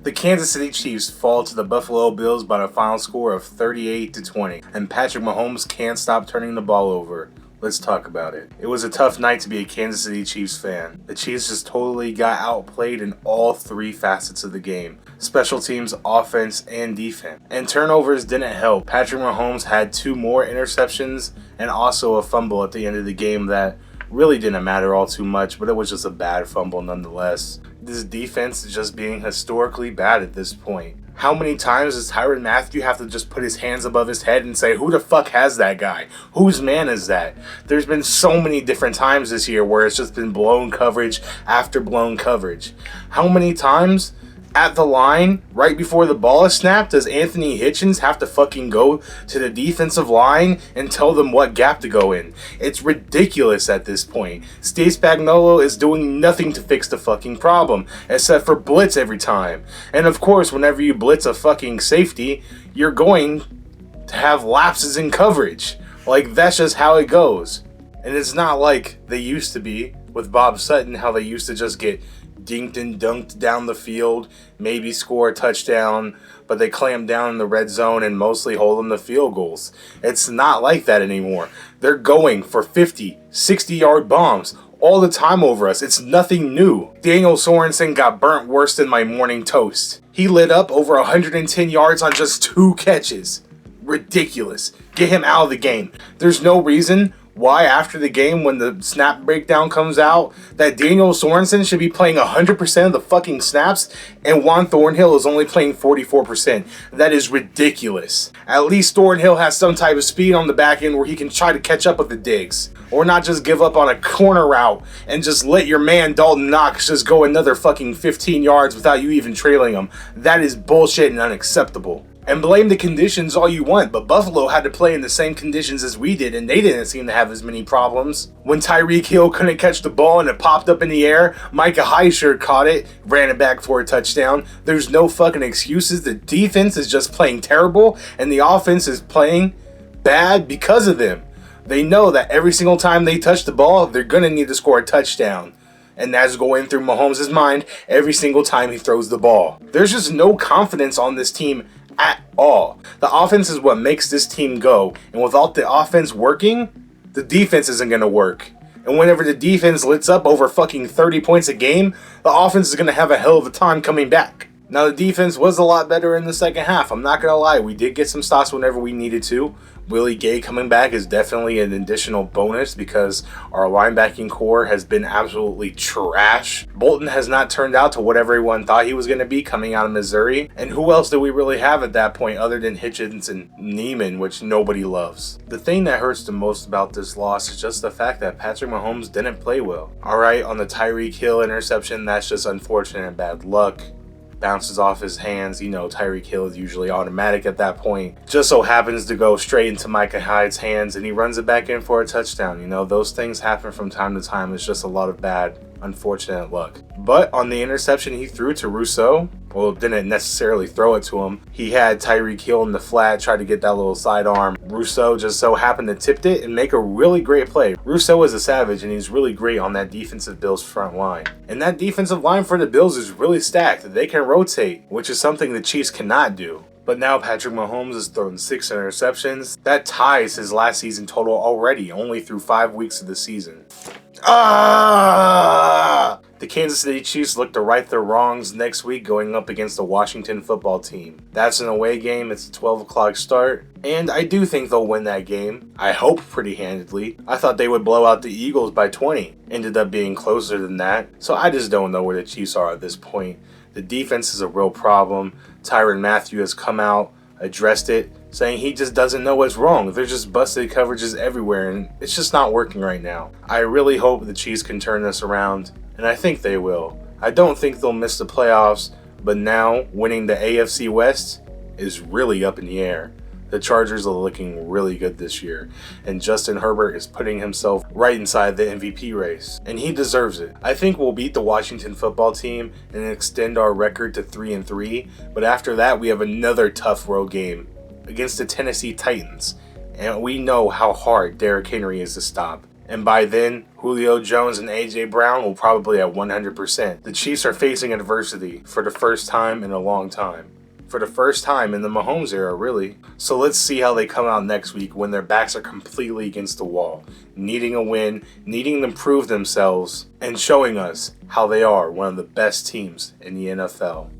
The Kansas City Chiefs fall to the Buffalo Bills by a final score of 38-20, and Patrick Mahomes can't stop turning the ball over. Let's talk about it. It was a tough night to be a Kansas City Chiefs fan. The Chiefs just totally got outplayed in all three facets of the game: special teams, offense, and defense. And turnovers didn't help. Patrick Mahomes had 2 more interceptions and also a fumble at the end of the game that really didn't matter all too much, but it was just a bad fumble nonetheless. This defense is just being historically bad at this point. How many times does Tyrann Mathieu have to just put his hands above his head and say, who the fuck has that guy? Whose man is that? There's been so many different times this year where it's just been blown coverage after blown coverage. How many times at the line, right before the ball is snapped, does Anthony Hitchens have to fucking go to the defensive line and tell them what gap to go in? It's ridiculous at this point. Steve Spagnuolo is doing nothing to fix the fucking problem, except for blitz every time. And of course, whenever you blitz a fucking safety, you're going to have lapses in coverage. Like, that's just how it goes. And it's not like they used to be with Bob Sutton, how they used to just get dinked and dunked down the field, maybe score a touchdown, but they clamp down in the red zone and mostly hold them to field goals. It's not like that anymore. They're going for 50, 60-yard bombs all the time over us. It's nothing new. Daniel Sorensen got burnt worse than my morning toast. He lit up over 110 yards on just 2 catches. Ridiculous. Get him out of the game. There's no reason why after the game, when the snap breakdown comes out, that Daniel Sorensen should be playing 100% of the fucking snaps and Juan Thornhill is only playing 44%. That is ridiculous. At least Thornhill has some type of speed on the back end where he can try to catch up with the digs. Or not just give up on a corner route and just let your man Dalton Knox just go another fucking 15 yards without you even trailing him. That is bullshit and unacceptable. And blame the conditions all you want, but Buffalo had to play in the same conditions as we did, and they didn't seem to have as many problems. When Tyreek Hill couldn't catch the ball and it popped up in the air, Micah Hyde caught it, ran it back for a touchdown. There's no fucking excuses. The defense is just playing terrible, and the offense is playing bad because of them. They know that every single time they touch the ball, they're going to need to score a touchdown. And that's going through Mahomes' mind every single time he throws the ball. There's just no confidence on this team at all. The offense is what makes this team go. And without the offense working, the defense isn't going to work. And whenever the defense lits up over fucking 30 points a game, the offense is going to have a hell of a time coming back. Now, the defense was a lot better in the second half. I'm not going to lie. We did get some stops whenever we needed to. Willie Gay coming back is definitely an additional bonus because our linebacking core has been absolutely trash. Bolton has not turned out to what everyone thought he was going to be coming out of Missouri. And who else do we really have at that point other than Hitchens and Neiman, which nobody loves? The thing that hurts the most about this loss is just the fact that Patrick Mahomes didn't play well. Alright, on the Tyreek Hill interception, that's just unfortunate and bad luck. Bounces off his hands. You know, Tyreek Hill is usually automatic at that point. Just so happens to go straight into Micah Hyde's hands and he runs it back in for a touchdown. You know, those things happen from time to time. It's just a lot of bad, unfortunate luck. But on the interception he threw to Rousseau, well, didn't necessarily throw it to him. He had Tyreek Hill in the flat, tried to get that little sidearm. Rousseau just so happened to tip it and make a really great play. Rousseau is a savage and he's really great on that defensive Bills front line. And that defensive line for the Bills is really stacked. They can rotate, which is something the Chiefs cannot do. But now Patrick Mahomes has thrown 6 interceptions. That ties his last season total already, only through 5 weeks of the season. The Kansas City Chiefs look to right their wrongs next week going up against the Washington football team. That's an away game, it's a 12 o'clock start, and I do think they'll win that game. I hope pretty handedly. I thought they would blow out the Eagles by 20. Ended up being closer than that, so I just don't know where the Chiefs are at this point. The defense is a real problem. Tyrann Mathieu has come out, addressed it, saying he just doesn't know what's wrong. There's just busted coverages everywhere, and it's just not working right now. I really hope the Chiefs can turn this around, and I think they will. I don't think they'll miss the playoffs, but now winning the AFC West is really up in the air. The Chargers are looking really good this year, and Justin Herbert is putting himself right inside the MVP race, and he deserves it. I think we'll beat the Washington football team and extend our record to 3-3, but after that we have another tough road game against the Tennessee Titans, and we know how hard Derrick Henry is to stop. And by then, Julio Jones and A.J. Brown will probably at 100%. The Chiefs are facing adversity for the first time in a long time. For the first time in the Mahomes era, really. So let's see how they come out next week when their backs are completely against the wall, needing a win, needing to prove themselves, and showing us how they are one of the best teams in the NFL.